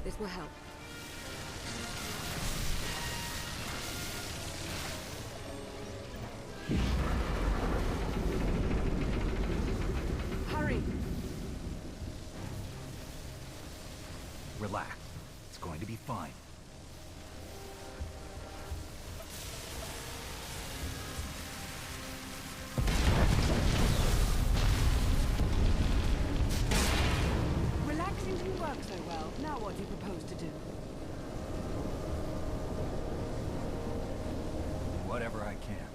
This will help. Hurry! Relax. It's going to be fine. Relaxing didn't work so well. Now what do you propose to do? Whatever I can.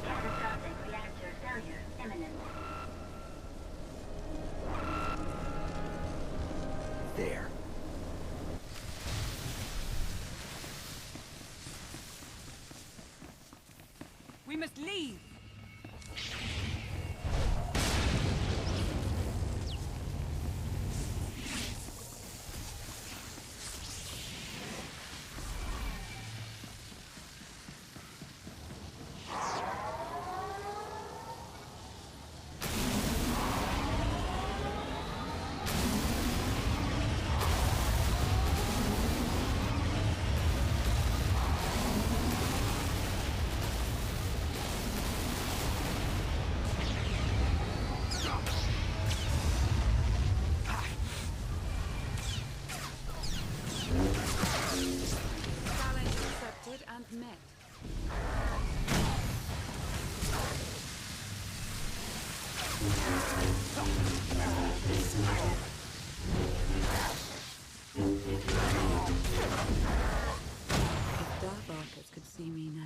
Catastrophic reactor failure imminent. There. We must leave! Challenge accepted and met. If Dark Archers could see me now.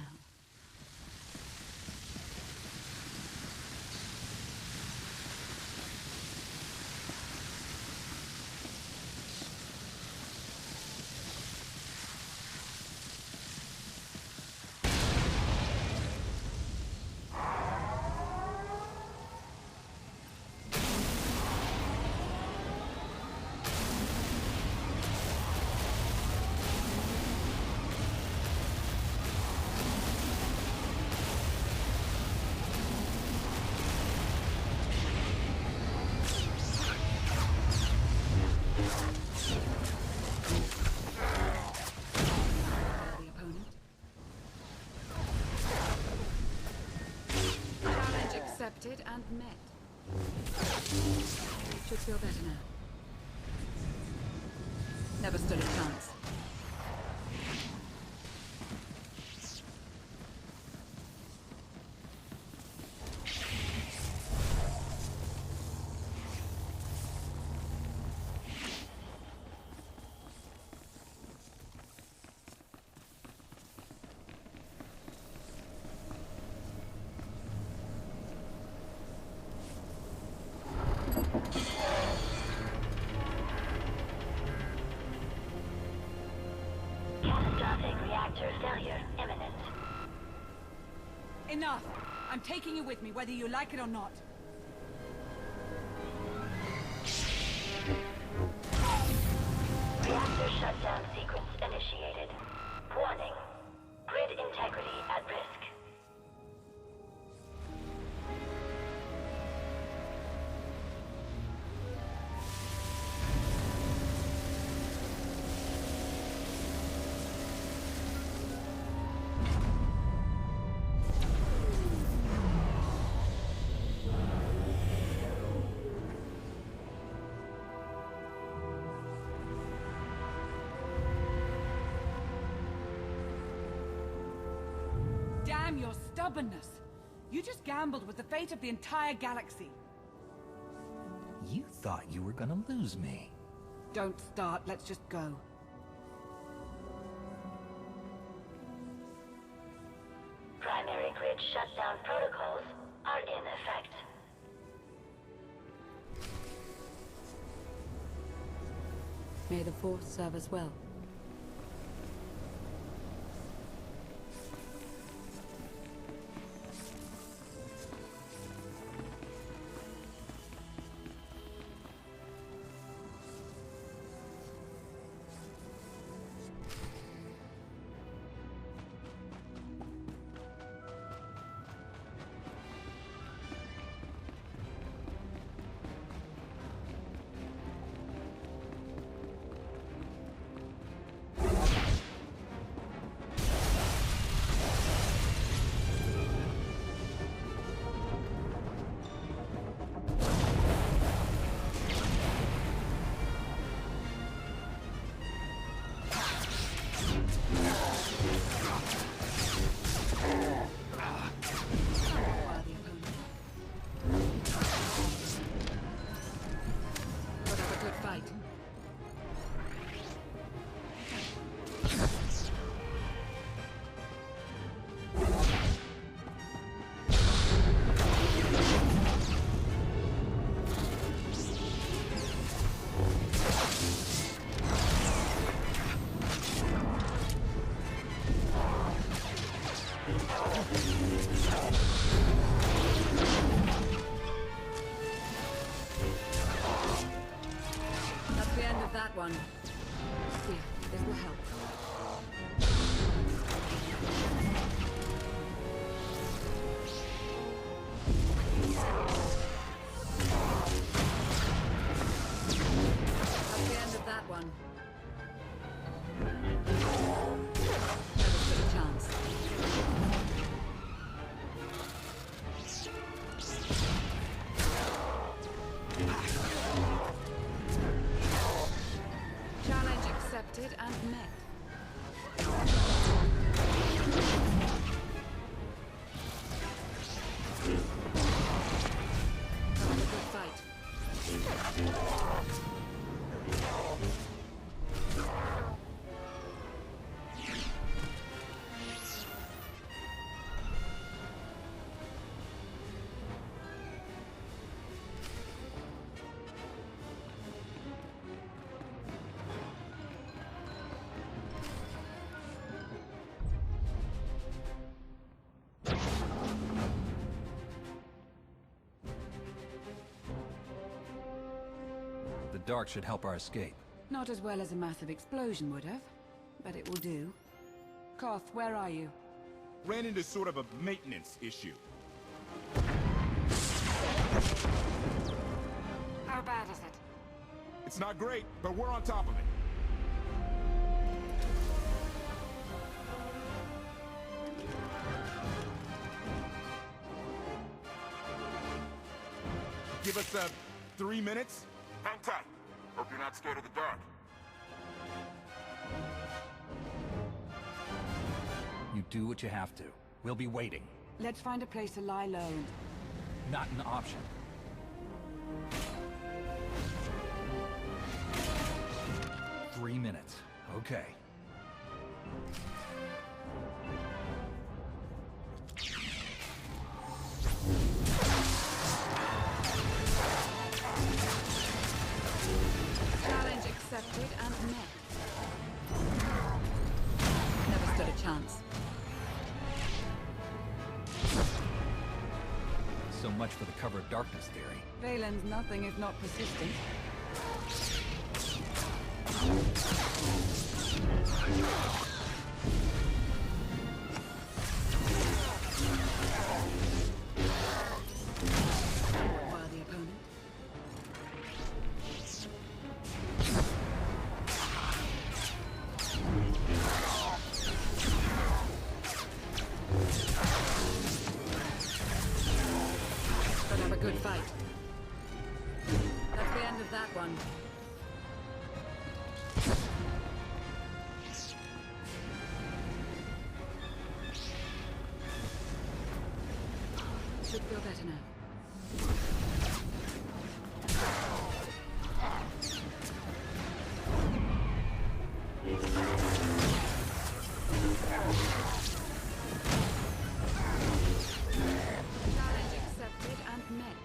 The opponent. Challenge accepted and met. Should feel better now. Never stood a chance. Catastrophic reactor failure imminent. Enough! I'm taking you with me, whether you like it or not. Reactor shutdown sequence initiated. Warning. Grid integrity at risk. Damn your stubbornness! You just gambled with the fate of the entire galaxy. You thought you were gonna lose me. Don't start, let's just go. Primary grid shutdown protocols are in effect. May the Force serve us well. That's the end of that one. Here, this will help. That's the end of that one. Never stood a chance. Challenge accepted and met. That was a good fight. The dark should help our escape. Not as well as a massive explosion would have, but it will do. Koth, where are you? Ran into sort of a maintenance issue. How bad is it? It's not great, but we're on top of it. Give us, 3 minutes? Hang tight. Hope you're not scared of the dark. You do what you have to. We'll be waiting. Let's find a place to lie low and... Not an option. Three minutes. Okay. Challenge accepted and met. Never stood a chance. So much for the cover of darkness theory. Valen's nothing if not persistent. While the opponent. But have a good fight. That's the end of that one. Should feel better now. Challenge accepted and met.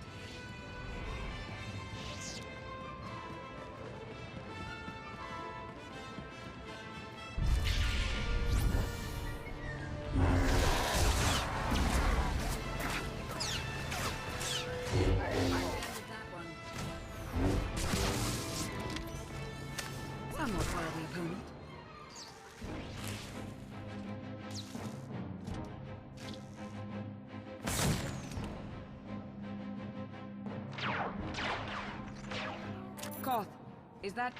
Somewhat worthy opponent. Koth, is that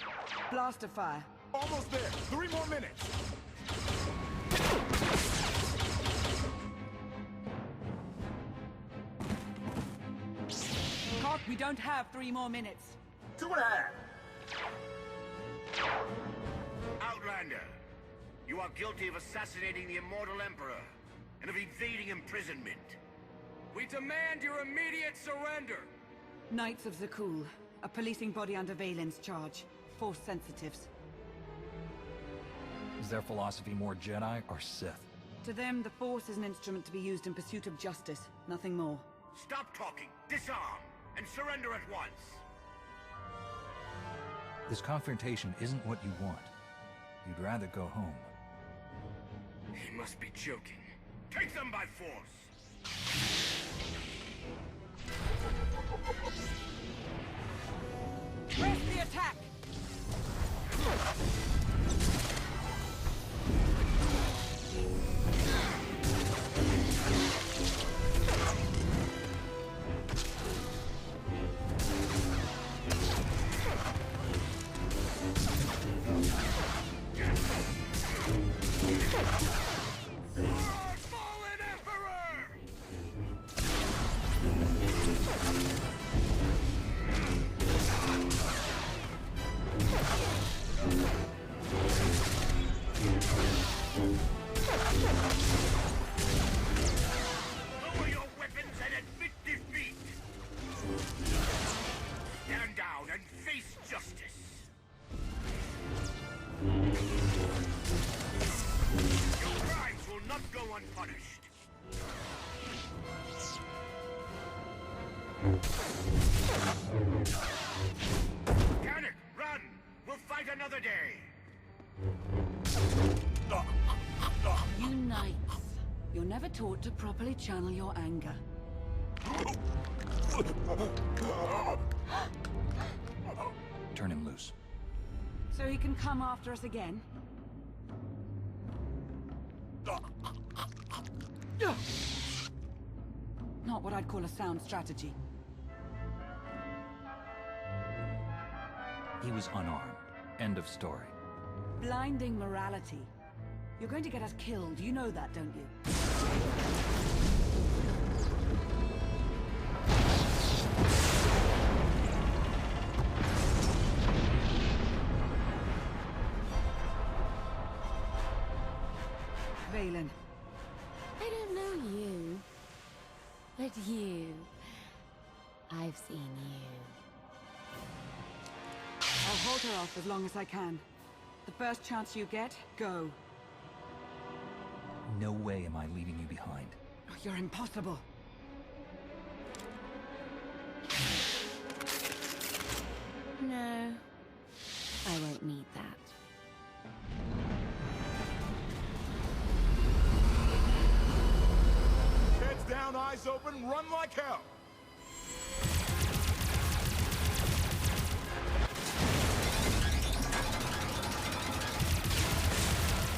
blaster fire? Almost there. 3 more minutes. Koth, we don't have 3 more minutes. 2.5. Outlander, you are guilty of assassinating the immortal Emperor and of evading imprisonment. We demand your immediate surrender! Knights of Zakuul, a policing body under Valen's charge. Force sensitives. Is their philosophy more Jedi or Sith? To them, the Force is an instrument to be used in pursuit of justice, nothing more. Stop talking, disarm, and surrender at once. This confrontation isn't what you want. You'd rather go home. He must be joking. Take them by force! Press the attack! Fallen Emperor! Lower your weapons and admit defeat! Stand down and face justice! Your crimes will not go unpunished! Panic! Run! We'll fight another day! You knights. You're never taught to properly channel your anger. Turn him loose. So he can come after us again? Not what I'd call a sound strategy. He was unarmed. End of story. Blinding morality. You're going to get us killed, you know that, don't you? Valen. I don't know you, but you. I've seen you. I'll hold her off as long as I can. The first chance you get, go. No way am I leaving you behind. Oh, you're impossible. No, I won't need that. Heads down, eyes open, run like hell!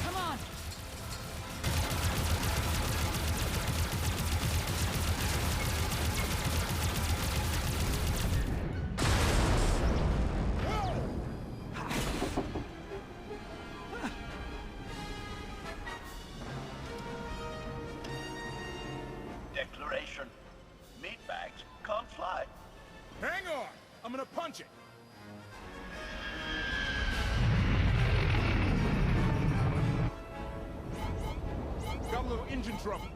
Come on! Declaration. Meatbags can't fly. Hang on! I'm gonna punch it! Got a little engine trouble.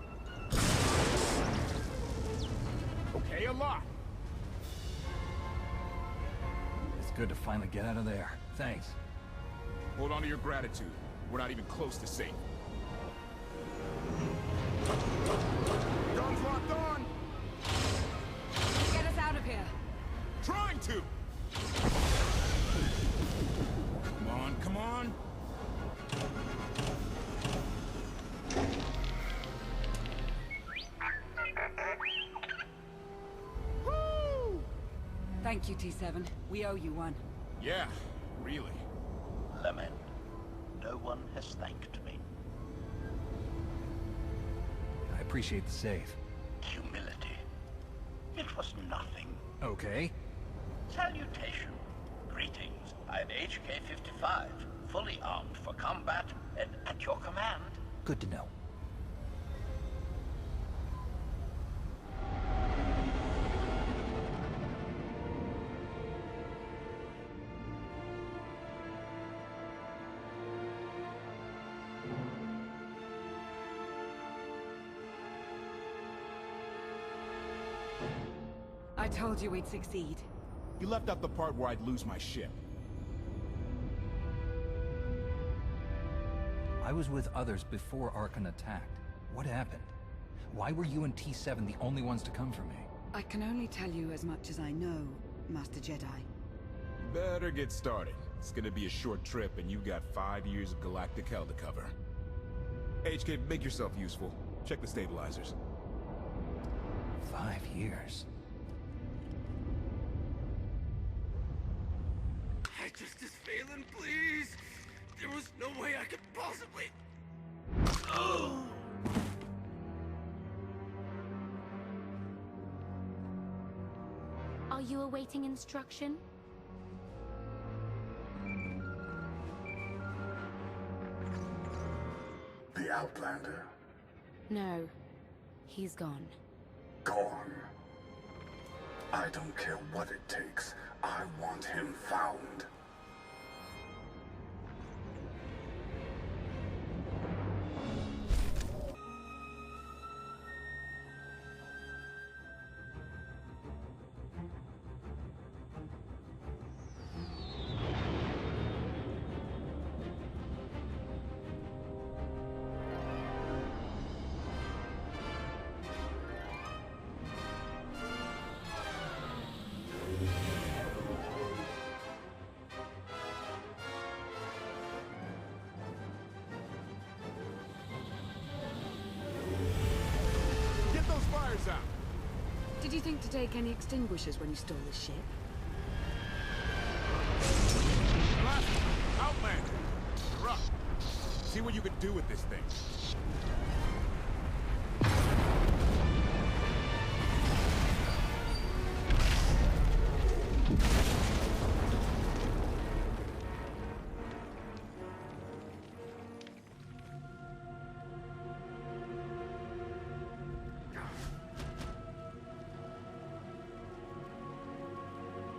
Okay, a lot. It's good to finally get out of there. Thanks. Hold on to your gratitude. We're not even close to safe. Guns locked on! Get us out of here! Trying to! Come on, come on! Woo! Thank you, T7. We owe you one. Yeah, really. Lament. No one has thanked me. I appreciate the save. Humility. It was nothing. Okay. Salutation. Greetings. I am HK-55, fully armed for combat and at your command. Good to know. I told you we'd succeed. You left out the part where I'd lose my ship. I was with others before Archon attacked. What happened? Why were you and T7 the only ones to come for me? I can only tell you as much as I know, Master Jedi. Better get started. It's gonna be a short trip and you got 5 years of galactic hell to cover. HK, make yourself useful. Check the stabilizers. 5 years. I just this feeling, please. There was no way I could possibly. Oh. Are you awaiting instruction? The Outlander. No. He's gone. Gone. I don't care what it takes. I want him found. Get those fires out! Did you think to take any extinguishers when you stole the ship? Blast! Outlander! You're up. See what you can do with this thing.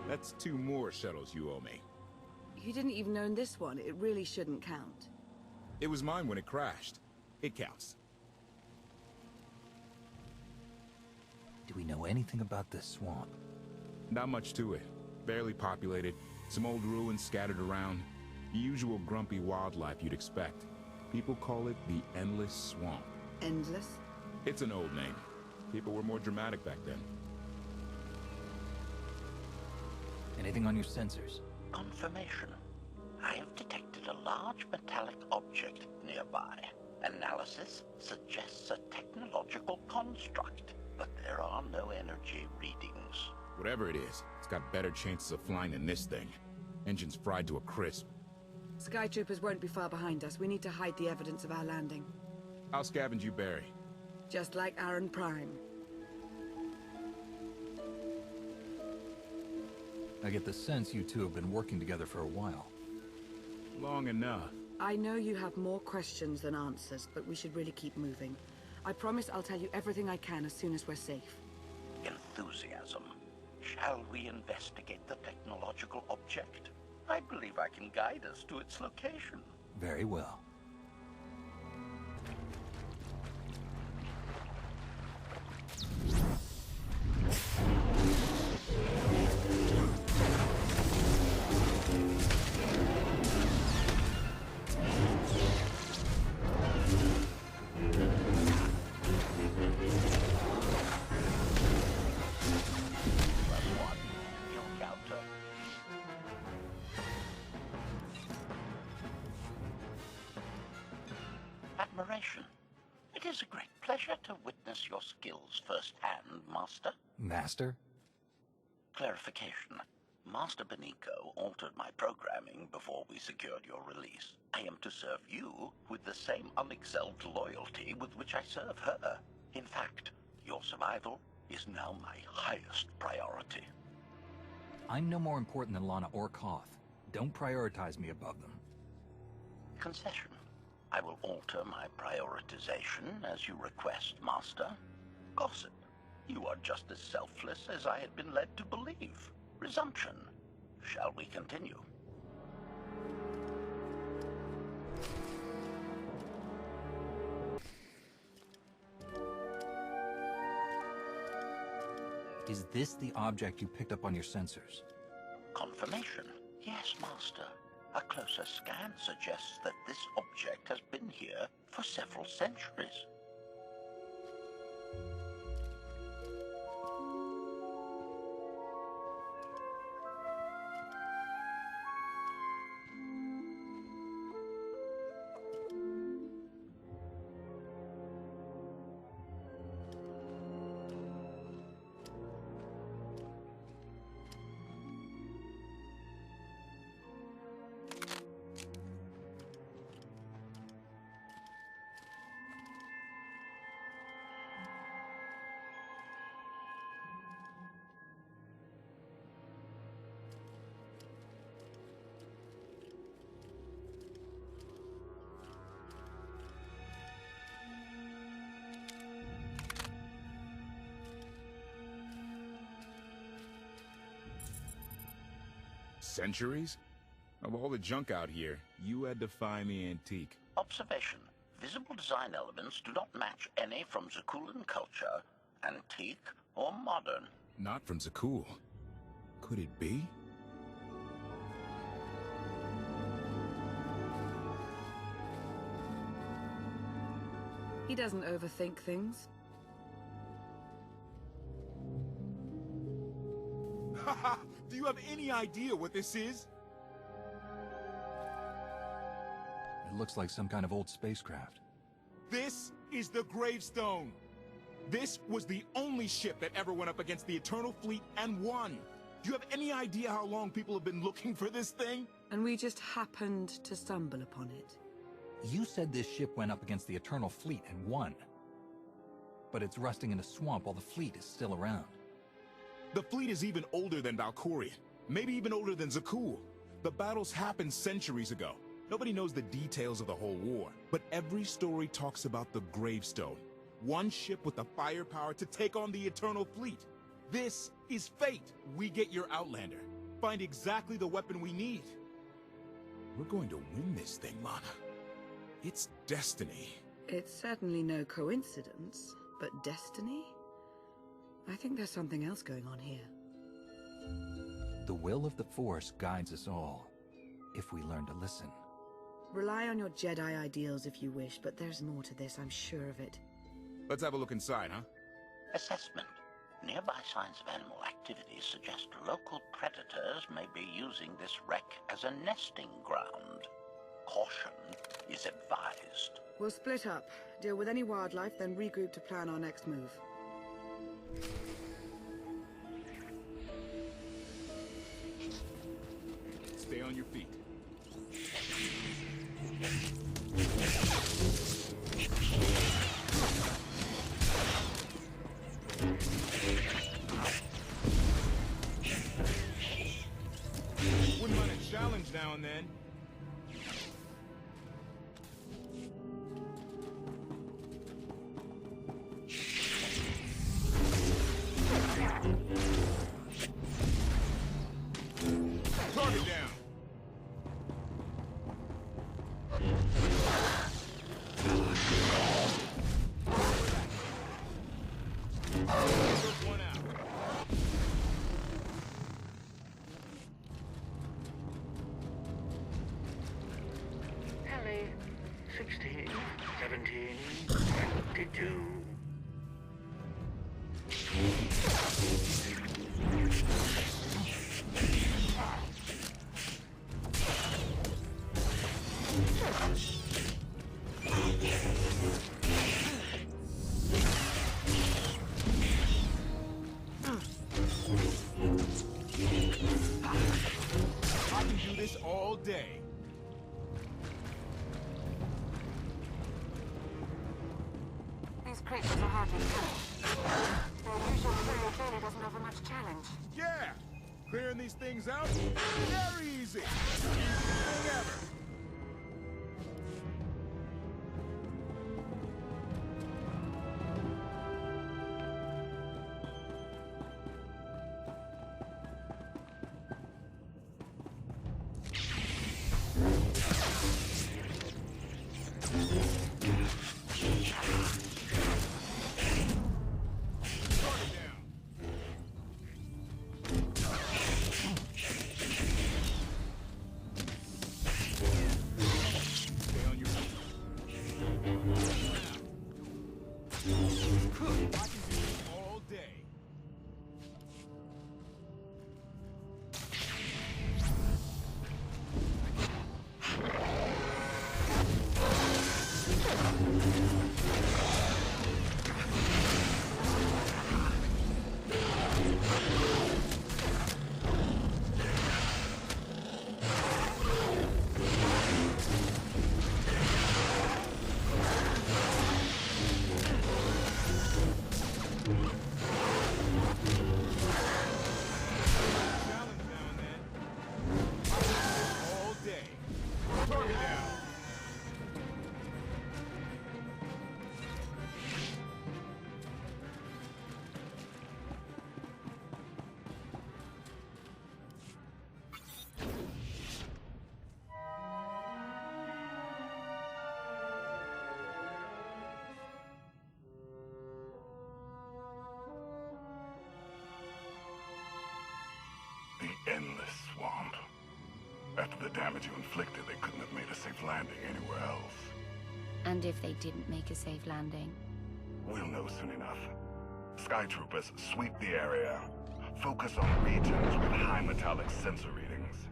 That's 2 more shuttles you owe me. You didn't even own this one. It really shouldn't count. It was mine when it crashed. It counts. Do we know anything about this swamp? Not much to it. Barely populated. Some old ruins scattered around. The usual grumpy wildlife you'd expect. People call it the Endless Swamp. Endless? It's an old name. People were more dramatic back then. Anything on your sensors? Confirmation. I have detected a large metallic object nearby. Analysis suggests a technological construct, but there are no energy readings. Whatever it is, it's got better chances of flying than this thing. Engine's fried to a crisp. Sky troopers won't be far behind us. We need to hide the evidence of our landing. I'll scavenge you, Barry. Just like Aaron Prime. I get the sense you two have been working together for a while. Long enough. I know you have more questions than answers, but we should really keep moving. I promise I'll tell you everything I can as soon as we're safe. Enthusiasm. Shall we investigate the technological object? I believe I can guide us to its location. Very well. Admiration. It is a great pleasure to witness your skills firsthand, Master. Master? Clarification. Master Beniko altered my programming before we secured your release. I am to serve you with the same unexcelled loyalty with which I serve her. In fact, your survival is now my highest priority. I'm no more important than Lana or KOTFE. Don't prioritize me above them. Concession. I will alter my prioritization as you request, Master. Gossip. You are just as selfless as I had been led to believe. Resumption. Shall we continue? Is this the object you picked up on your sensors? Confirmation. Yes, Master. A closer scan suggests that this object has been here for several centuries. Centuries? Of all the junk out here, you had to find the antique. Observation. Visible design elements do not match any from Zakuulan culture, antique or modern. Not from Zakuul. Could it be? He doesn't overthink things. Haha! Do you have any idea what this is? It looks like some kind of old spacecraft. This is the Gravestone. This was the only ship that ever went up against the Eternal Fleet and won. Do you have any idea how long people have been looking for this thing? And we just happened to stumble upon it. You said this ship went up against the Eternal Fleet and won. But it's rusting in a swamp while the fleet is still around. The fleet is even older than Valkyrian. Maybe even older than Zakuul. The battles happened centuries ago. Nobody knows the details of the whole war. But every story talks about the Gravestone. One ship with the firepower to take on the Eternal Fleet. This is fate. We get your Outlander. Find exactly the weapon we need. We're going to win this thing, Lana. It's destiny. It's certainly no coincidence, but destiny? I think there's something else going on here. The will of the Force guides us all, if we learn to listen. Rely on your Jedi ideals if you wish, but there's more to this, I'm sure of it. Let's have a look inside, huh? Assessment. Nearby signs of animal activity suggest local predators may be using this wreck as a nesting ground. Caution is advised. We'll split up, deal with any wildlife, then regroup to plan our next move. Stay on your feet. Wouldn't mind a challenge now and then. Target down. Took one out. Ellie, 16, 17, 22. I can do this all day. These creatures are hardly killed. Their usual prey clearly doesn't offer much challenge. Yeah! Clearing these things out? Very easy! Easiest thing ever! Target down. After the damage you inflicted, they couldn't have made a safe landing anywhere else. And if they didn't make a safe landing? We'll know soon enough. Skytroopers, sweep the area. Focus on regions with high metallic sensor readings.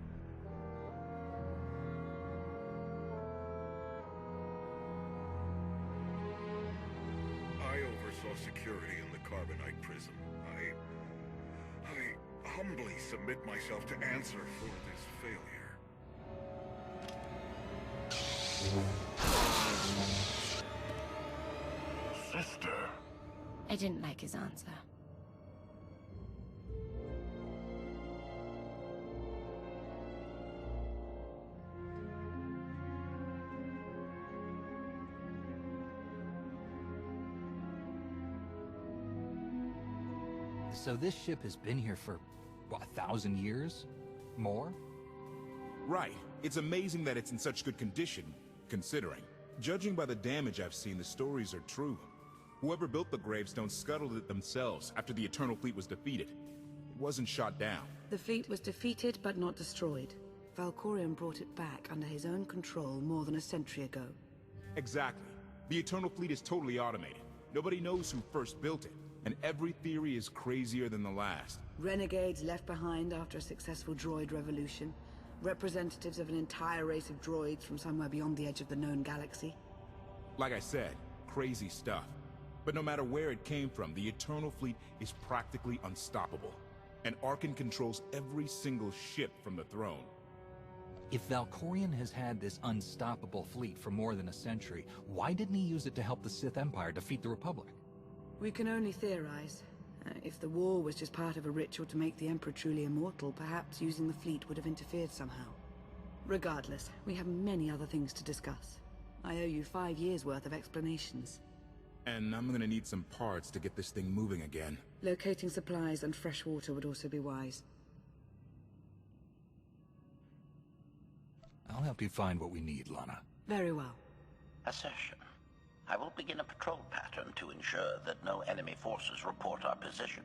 I oversaw security in the Carbonite prison. I humbly submit myself to answer for this failure. Sister. I didn't like his answer. So this ship has been here for, what, 1,000 years? More? Right. It's amazing that it's in such good condition, considering. Judging by the damage I've seen, the stories are true. Whoever built the Gravestone scuttled it themselves after the Eternal Fleet was defeated. It wasn't shot down. The fleet was defeated but not destroyed. Valkorion brought it back under his own control more than a century ago. Exactly. The Eternal Fleet is totally automated. Nobody knows who first built it, and every theory is crazier than the last. Renegades left behind after a successful droid revolution. Representatives of an entire race of droids from somewhere beyond the edge of the known galaxy. Like I said, crazy stuff. But no matter where it came from, the Eternal Fleet is practically unstoppable. And Arkan controls every single ship from the throne. If Valkorion has had this unstoppable fleet for more than a century, why didn't he use it to help the Sith Empire defeat the Republic? We can only theorize. If the war was just part of a ritual to make the Emperor truly immortal, perhaps using the fleet would have interfered somehow. Regardless, we have many other things to discuss. I owe you 5 years' worth of explanations. And I'm gonna need some parts to get this thing moving again. Locating supplies and fresh water would also be wise. I'll help you find what we need, Lana. Very well. Assertion. I will begin a patrol pattern to ensure that no enemy forces report our position.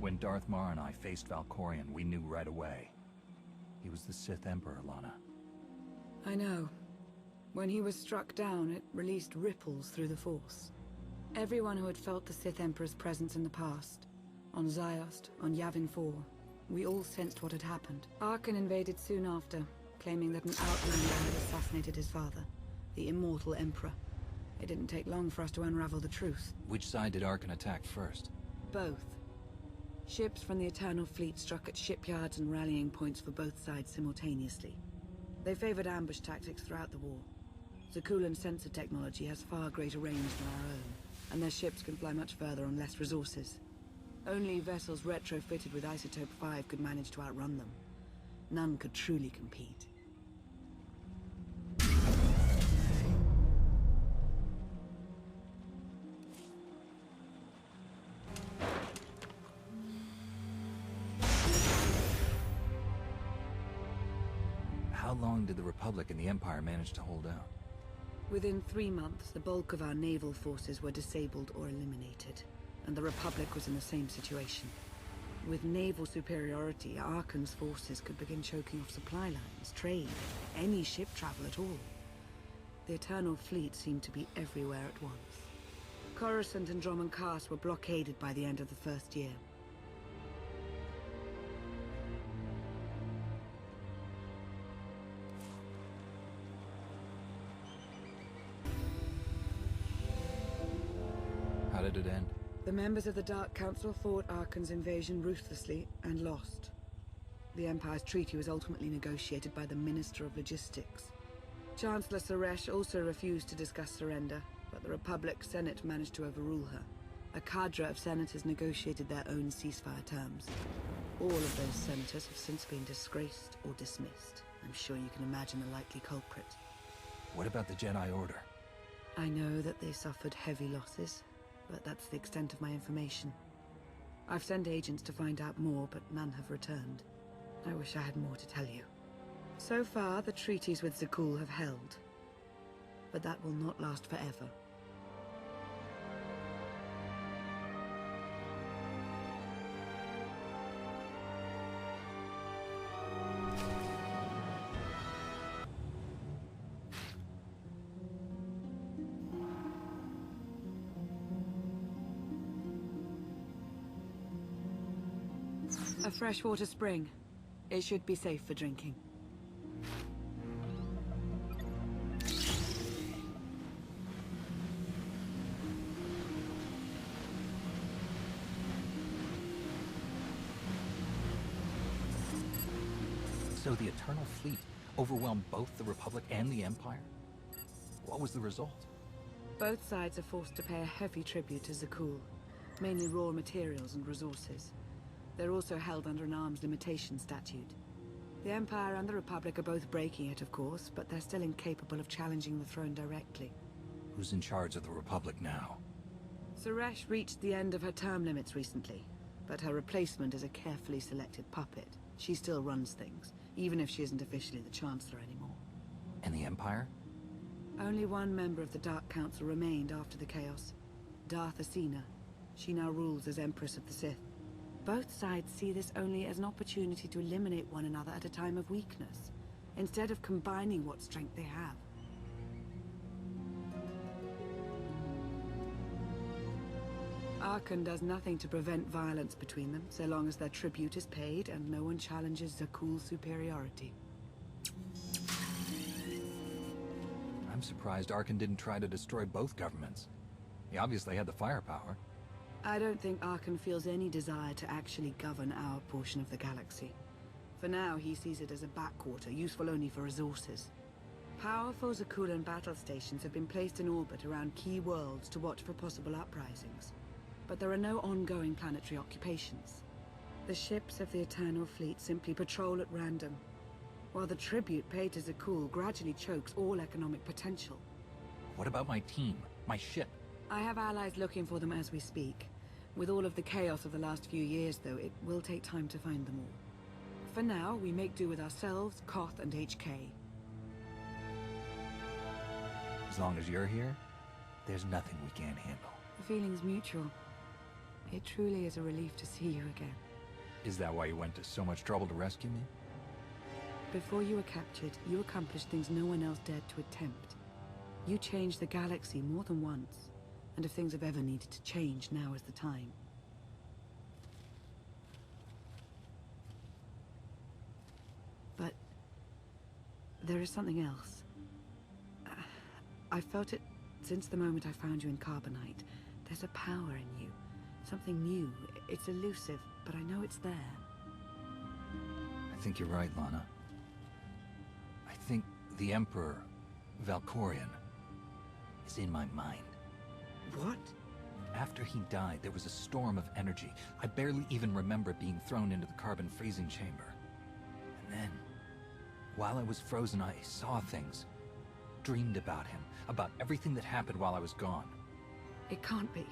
When Darth Mar and I faced Valkorion, we knew right away. He was the Sith Emperor, Lana. I know. When he was struck down, it released ripples through the Force. Everyone who had felt the Sith Emperor's presence in the past, on Ziost, on Yavin 4, we all sensed what had happened. Arkan invaded soon after, claiming that an outlander had assassinated his father, the immortal Emperor. It didn't take long for us to unravel the truth. Which side did Arkan attack first? Both. Ships from the Eternal Fleet struck at shipyards and rallying points for both sides simultaneously. They favored ambush tactics throughout the war. Zakuul sensor technology has far greater range than our own, and their ships can fly much further on less resources. Only vessels retrofitted with Isotope 5 could manage to outrun them. None could truly compete. How long did the Republic and the Empire manage to hold out? Within 3 months, the bulk of our naval forces were disabled or eliminated, and the Republic was in the same situation. With naval superiority, Arkan's forces could begin choking off supply lines, trade, any ship travel at all. The Eternal Fleet seemed to be everywhere at once. Coruscant and Dromund Kaas were blockaded by the end of the first year. How did it end? The members of the Dark Council fought Arkan's invasion ruthlessly and lost. The Empire's treaty was ultimately negotiated by the Minister of Logistics. Chancellor Suresh also refused to discuss surrender, but the Republic Senate managed to overrule her. A cadre of senators negotiated their own ceasefire terms. All of those senators have since been disgraced or dismissed. I'm sure you can imagine the likely culprit. What about the Jedi Order? I know that they suffered heavy losses, but that's the extent of my information. I've sent agents to find out more, but none have returned. I wish I had more to tell you. So far, the treaties with Zakuul have held, but that will not last forever. A freshwater spring. It should be safe for drinking. So the Eternal Fleet overwhelmed both the Republic and the Empire? What was the result? Both sides are forced to pay a heavy tribute to Zakuul, mainly raw materials and resources. They're also held under an arms limitation statute. The Empire and the Republic are both breaking it, of course, but they're still incapable of challenging the throne directly. Who's in charge of the Republic now? Suresh reached the end of her term limits recently, but her replacement is a carefully selected puppet. She still runs things, even if she isn't officially the Chancellor anymore. And the Empire? Only one member of the Dark Council remained after the chaos. Darth Asina. She now rules as Empress of the Sith. Both sides see this only as an opportunity to eliminate one another at a time of weakness, instead of combining what strength they have. Archon does nothing to prevent violence between them, so long as their tribute is paid and no one challenges Zakuul's superiority. I'm surprised Archon didn't try to destroy both governments. He obviously had the firepower. I don't think Archon feels any desire to actually govern our portion of the galaxy. For now, he sees it as a backwater, useful only for resources. Powerful Zakuulan battle stations have been placed in orbit around key worlds to watch for possible uprisings. But there are no ongoing planetary occupations. The ships of the Eternal Fleet simply patrol at random, while the tribute paid to Zakuul gradually chokes all economic potential. What about my team? My ship? I have allies looking for them as we speak. With all of the chaos of the last few years, though, it will take time to find them all. For now, we make do with ourselves, KOTFE, and HK. As long as you're here, there's nothing we can't handle. The feeling's mutual. It truly is a relief to see you again. Is that why you went to so much trouble to rescue me? Before you were captured, you accomplished things no one else dared to attempt. You changed the galaxy more than once. And if things have ever needed to change, now is the time. But there is something else. I felt it since the moment I found you in Carbonite. There's a power in you. Something new. It's elusive, but I know it's there. I think you're right, Lana. I think the Emperor, Valkorion, is in my mind. What? After he died, there was a storm of energy. I barely even remember being thrown into the carbon freezing chamber. And then, while I was frozen, I saw things. Dreamed about him, about everything that happened while I was gone. It can't be.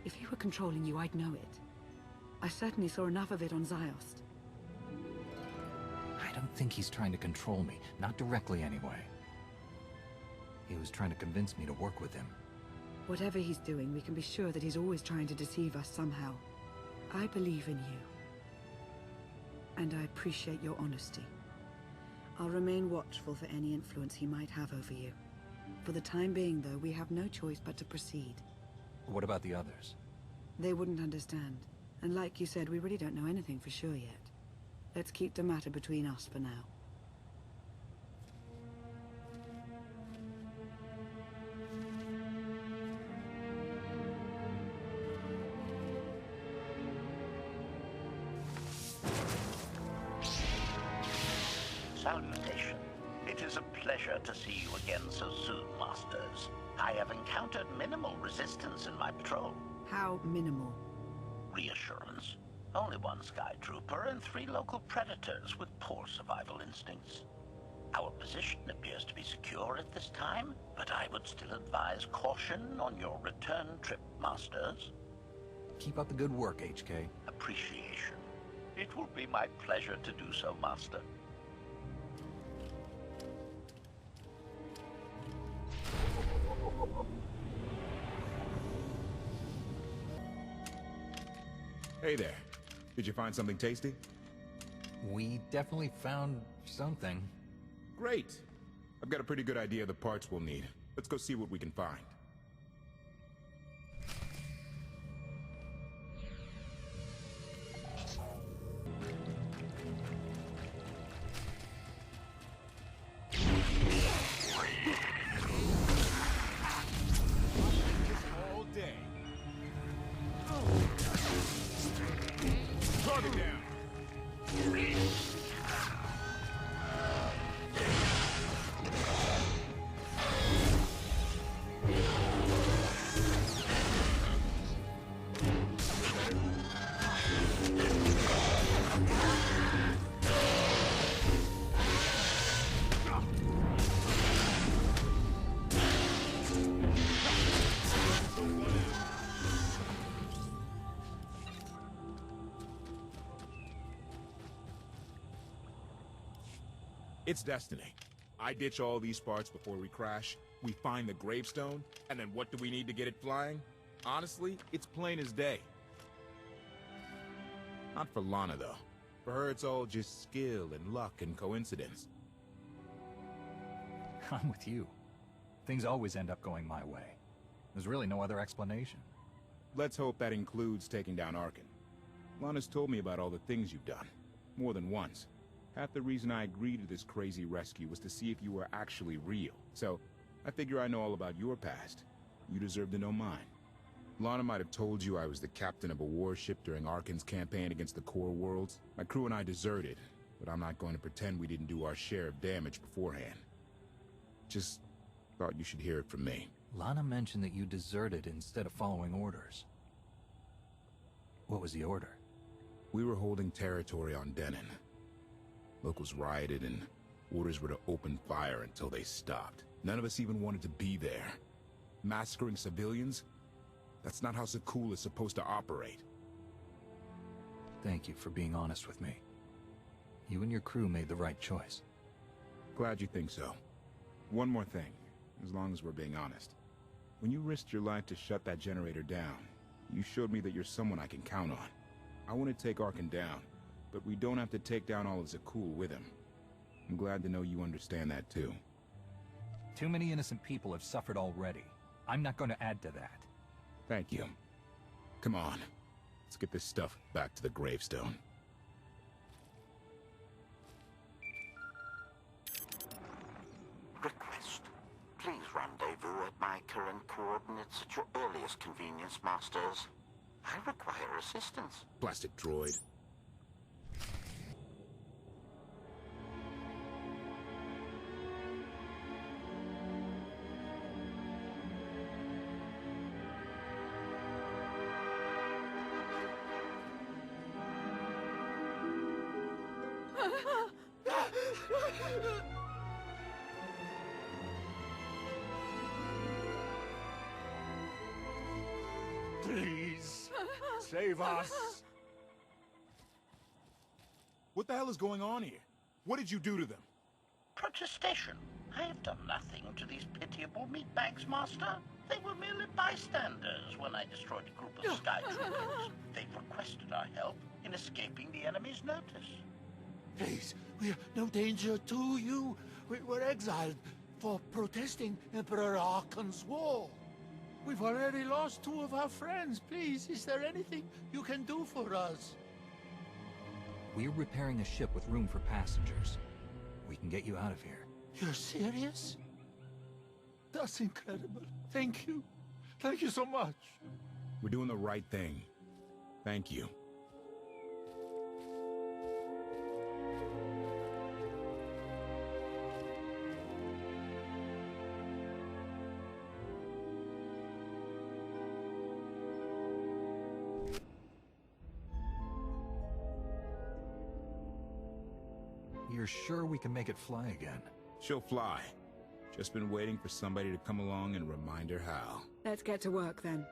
If he were controlling you, I'd know it. I certainly saw enough of it on Ziost. I don't think he's trying to control me, not directly anyway. He was trying to convince me to work with him. Whatever he's doing, we can be sure that he's always trying to deceive us somehow. I believe in you. And I appreciate your honesty. I'll remain watchful for any influence he might have over you. For the time being, though, we have no choice but to proceed. What about the others? They wouldn't understand. And like you said, we really don't know anything for sure yet. Let's keep the matter between us for now. Salutation. It is a pleasure to see you again so soon, Masters. I have encountered minimal resistance in my patrol. How minimal? Reassurance. Only one Sky Trooper and 3 local predators with poor survival instincts. Our position appears to be secure at this time, but I would still advise caution on your return trip, Masters. Keep up the good work, HK. Appreciation. It will be my pleasure to do so, Master. Hey there. Did you find something tasty? We definitely found something. Great. I've got a pretty good idea of the parts we'll need. Let's go see what we can find. All day. Target down. It's destiny. I ditch all these parts before we crash, we find the Gravestone, and then what do we need to get it flying? Honestly, it's plain as day. Not for Lana, though. For her, it's all just skill and luck and coincidence. I'm with you. Things always end up going my way. There's really no other explanation. Let's hope that includes taking down Arkan. Lana's told me about all the things you've done. More than once. Half the reason I agreed to this crazy rescue was to see if you were actually real. So, I figure I know all about your past. You deserve to know mine. Lana might have told you I was the captain of a warship during Arkan's campaign against the Core Worlds. My crew and I deserted, but I'm not going to pretend we didn't do our share of damage beforehand. Just thought you should hear it from me. Lana mentioned that you deserted instead of following orders. What was the order? We were holding territory on Denon. Locals rioted and orders were to open fire until they stopped. None of us even wanted to be there. Massacring civilians? That's not how Zakuul is supposed to operate. Thank you for being honest with me. You and your crew made the right choice. Glad you think so. One more thing, as long as we're being honest. When you risked your life to shut that generator down, you showed me that you're someone I can count on. I want to take Arkan down, but we don't have to take down all of Zakuul with him. I'm glad to know you understand that too. Too many innocent people have suffered already. I'm not going to add to that. Thank you. Come on. Let's get this stuff back to the Gravestone. Request. Please rendezvous at my current coordinates at your earliest convenience, Masters. I require assistance. Plastic droid. Please, save us. What the hell is going on here? What did you do to them? Protestation. I have done nothing to these pitiable meatbags, Master. They were merely bystanders when I destroyed a group of sky troopers. They requested our help in escaping the enemy's notice. Please, we're no danger to you. We were exiled for protesting Emperor Arkan's war. We've already lost 2 of our friends. Please, is there anything you can do for us? We're repairing a ship with room for passengers. We can get you out of here. You're serious? That's incredible. Thank you. Thank you so much. We're doing the right thing. Thank you. You're sure we can make it fly again? She'll fly. Just been waiting for somebody to come along and remind her how. Let's get to work then.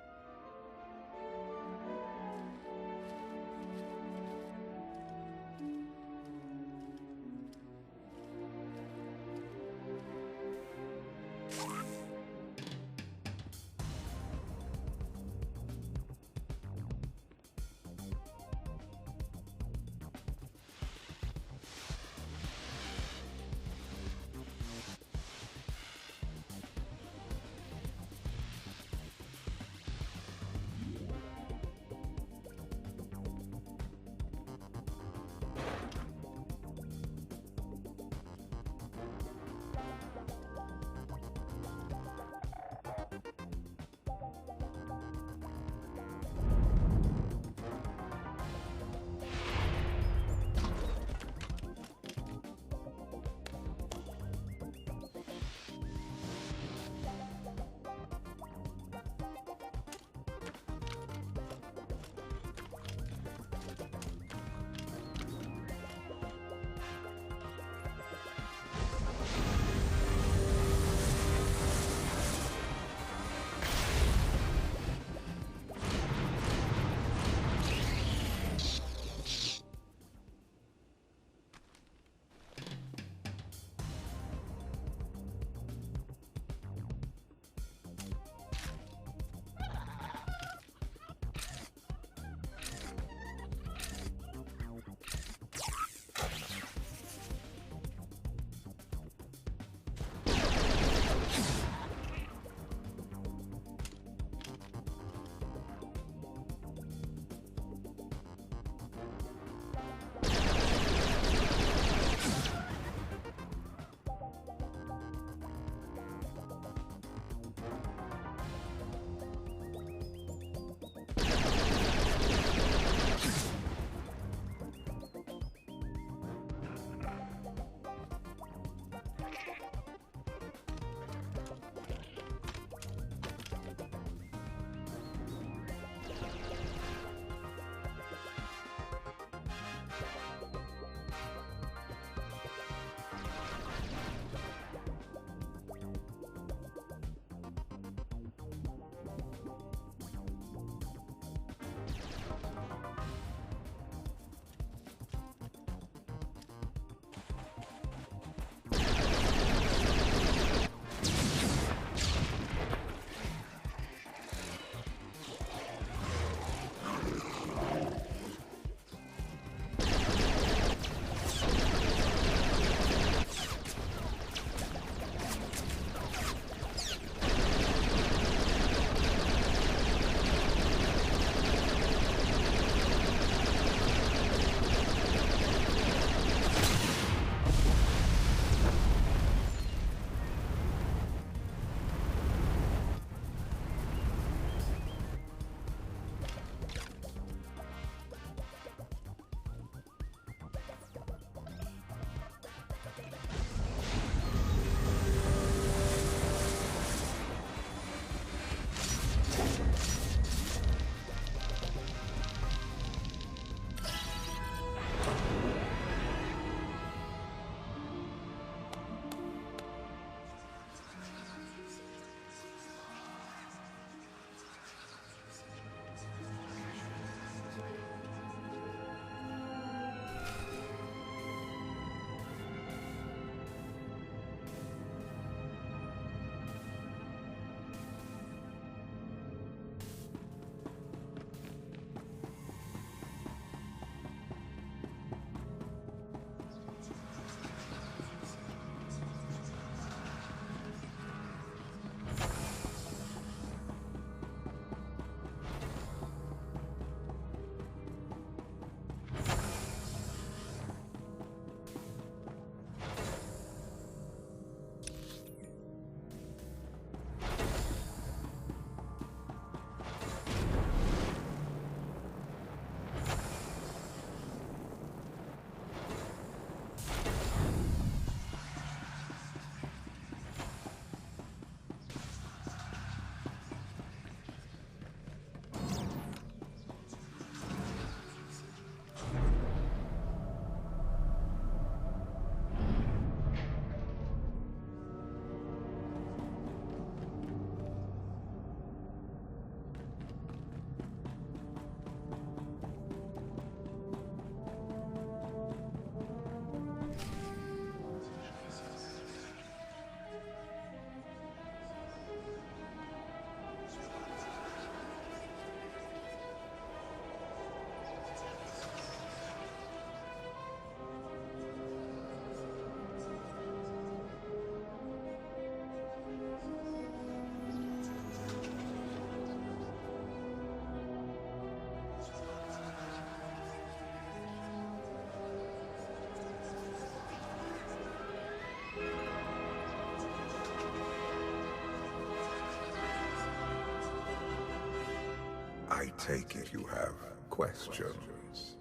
take it you have questions.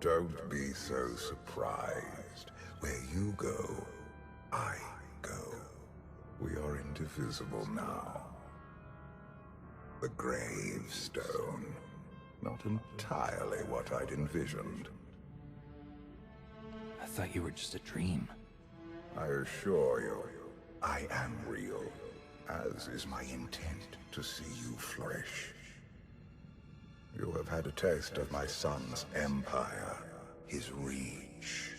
Don't be so surprised. Where you go, I go. We are indivisible now. The Gravestone. Not entirely what I'd envisioned. I thought you were just a dream. I assure you, I am real, as is my intent to see you flourish. You have had a taste of my son's empire, his reach,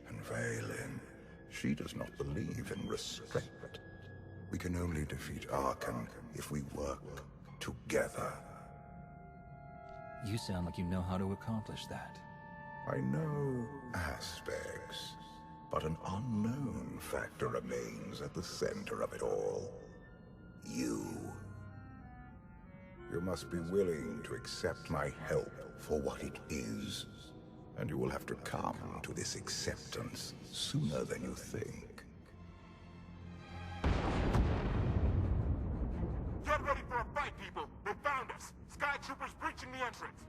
and Valen. She does not believe in restraint. We can only defeat Arkan if we work together. You sound like you know how to accomplish that. I know aspects, but an unknown factor remains at the center of it all. You. You must be willing to accept my help for what it is, and you will have to come to this acceptance sooner than you think. Get ready for a fight, people! They found us! Sky Troopers breaching the entrance!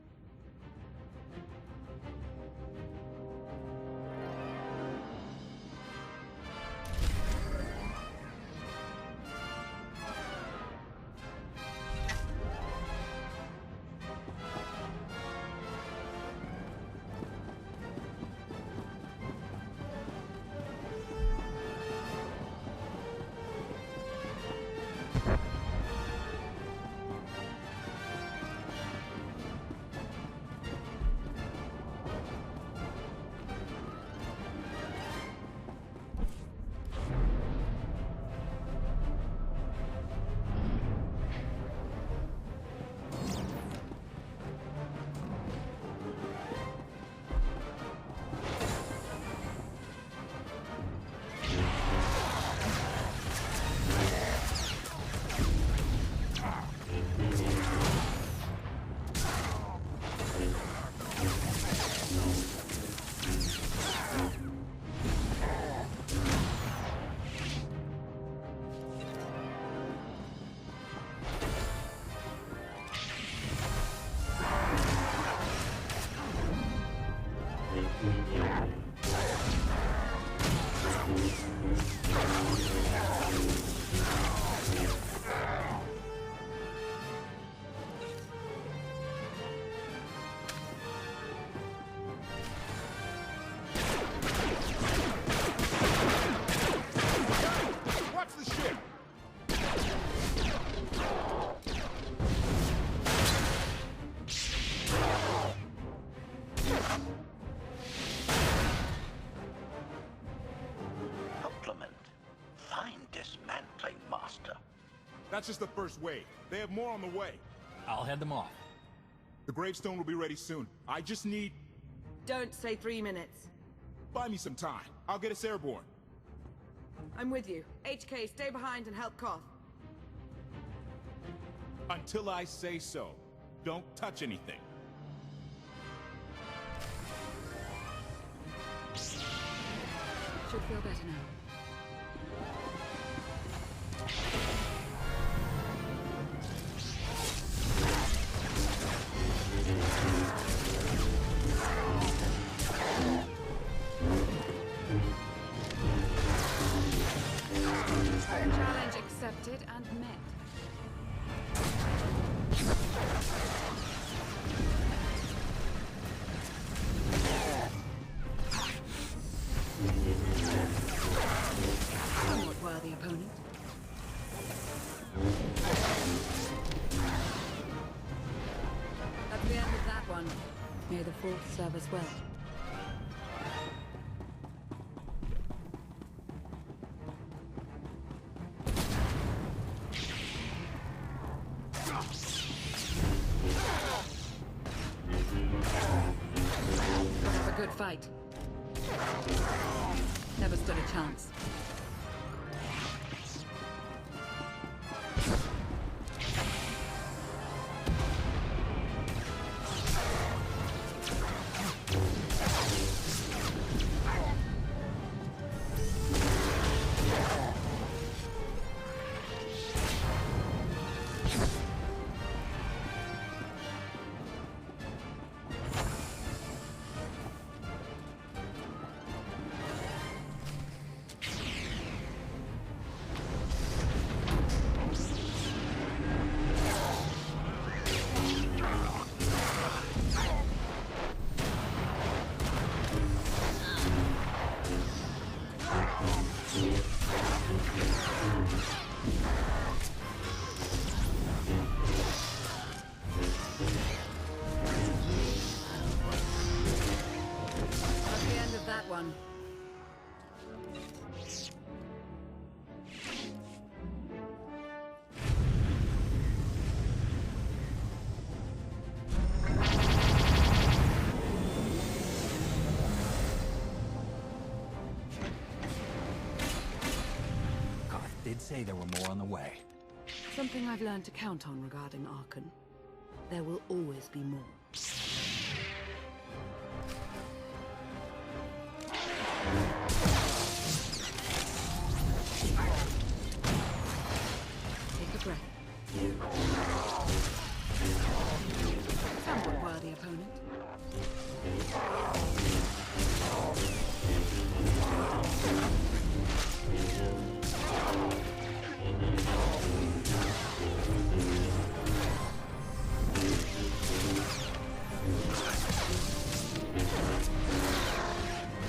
That's just the first wave. They have more on the way. I'll head them off. The Gravestone will be ready soon. I just need... Don't say 3 minutes. Buy me some time. I'll get us airborne. I'm with you. HK, stay behind and help KOTFE. Until I say so. Don't touch anything. Should feel better now. Challenge accepted and met. Somewhat worthy opponent. That's the end of that one. May the Fourth serve us well. A good fight. Never stood a chance. That's the end of that one. Koth did say there were more on the way. Something I've learned to count on regarding Archon. There will always be more. Take a breath. Somewhat worthy opponent.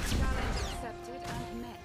Challenge accepted and met.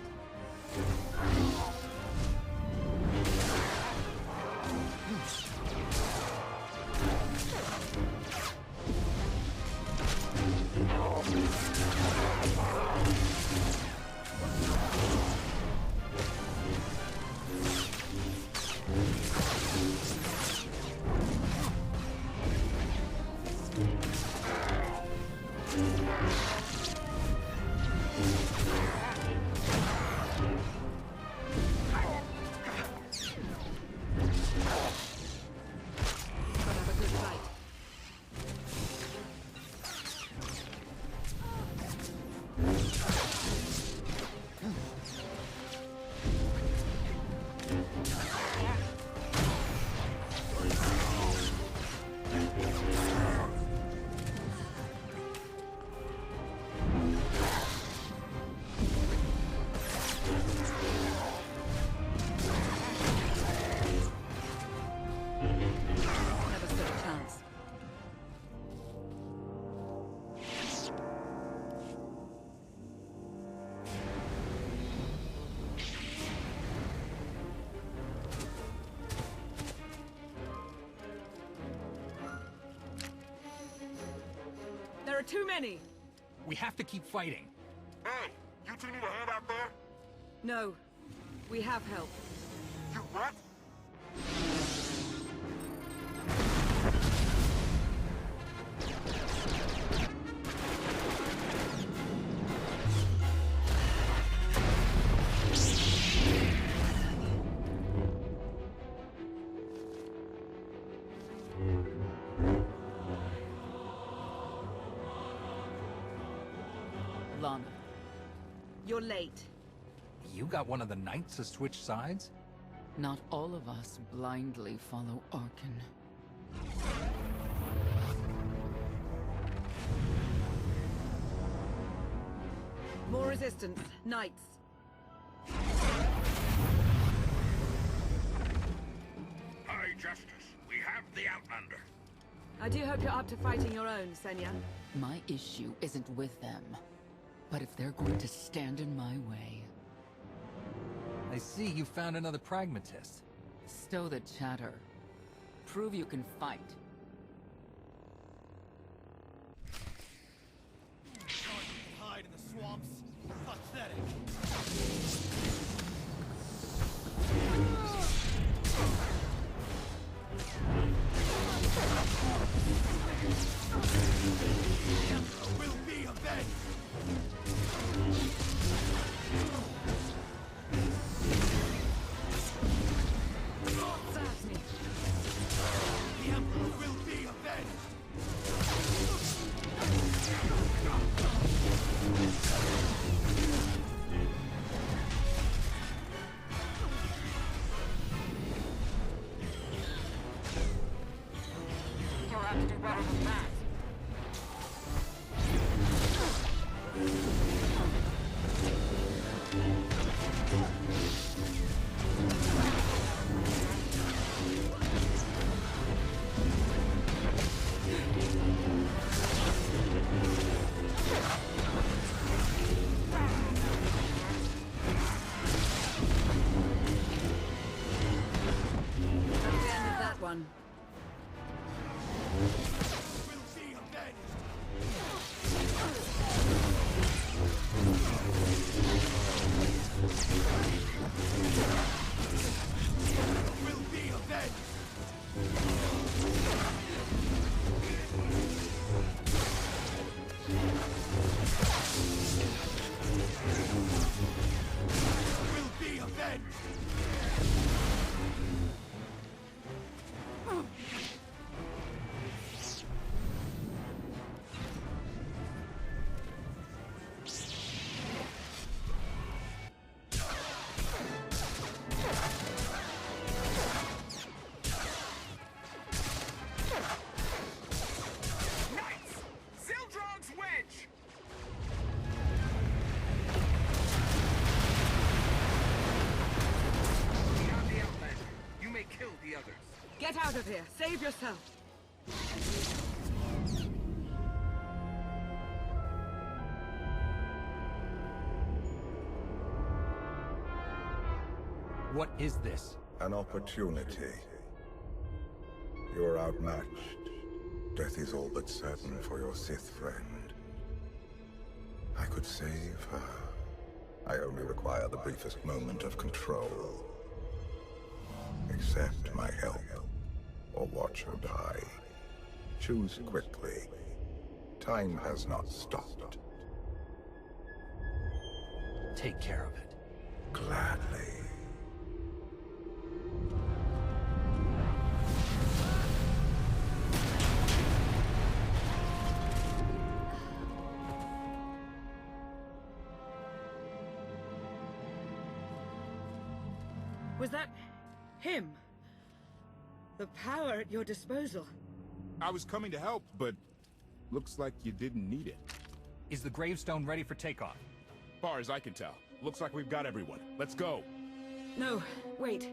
Never stood a chance. There are too many! We have to keep fighting. Hey, you two need a hand out there? No. We have help. You what? Lana. You're late. You got one of the knights to switch sides? Not all of us blindly follow Archon. More resistance. Knights. High Justice, we have the Outlander. I do hope you're up to fighting your own, Senya. My issue isn't with them. But if they're going to stand in my way... I see you found another pragmatist. Stow the chatter. Prove you can fight. Hide in the swamps. Pathetic. Will be avenged. Serves me. The Emperor will of here. Save yourself. What is this? An opportunity. You're outmatched. Death is all but certain for your Sith friend. I could save her. I only require the briefest moment of control. Accept my help, or watch her die. Choose quickly. Time has not stopped. Take care of it. Gladly. Was that him? The power at your disposal. I was coming to help, but looks like you didn't need it. Is the Gravestone ready for takeoff? Far as I can tell. Looks like we've got everyone. Let's go. No, wait.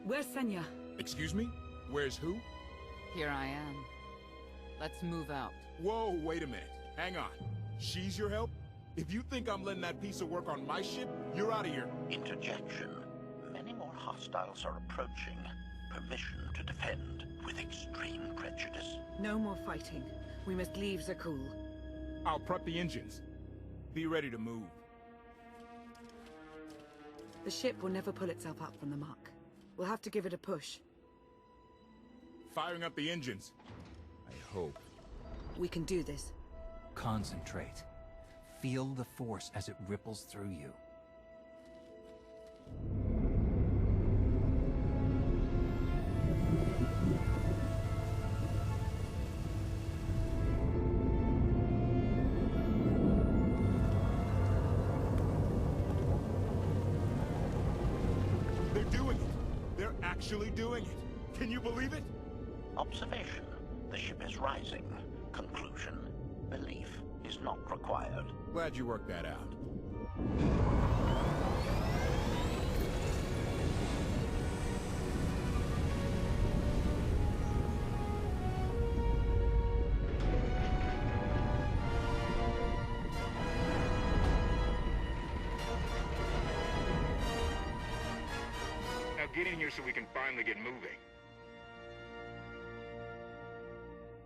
Where's Senya? Excuse me? Where's who? Here I am. Let's move out. Whoa, wait a minute. Hang on. She's your help? If you think I'm letting that piece of work on my ship, you're out of here. Interjection. Many more hostiles are approaching. Permission to defend with extreme prejudice. No more fighting. We must leave Zakuul. I'll prep the engines. Be ready to move. The ship will never pull itself up from the muck. We'll have to give it a push. Firing up the engines. I hope. We can do this. Concentrate. Feel the force as it ripples through you. They're doing it. They're actually doing it. Can you believe it? Observation. The ship is rising. Conclusion. Belief is not required. Glad you worked that out. Now get in here so we can finally get moving.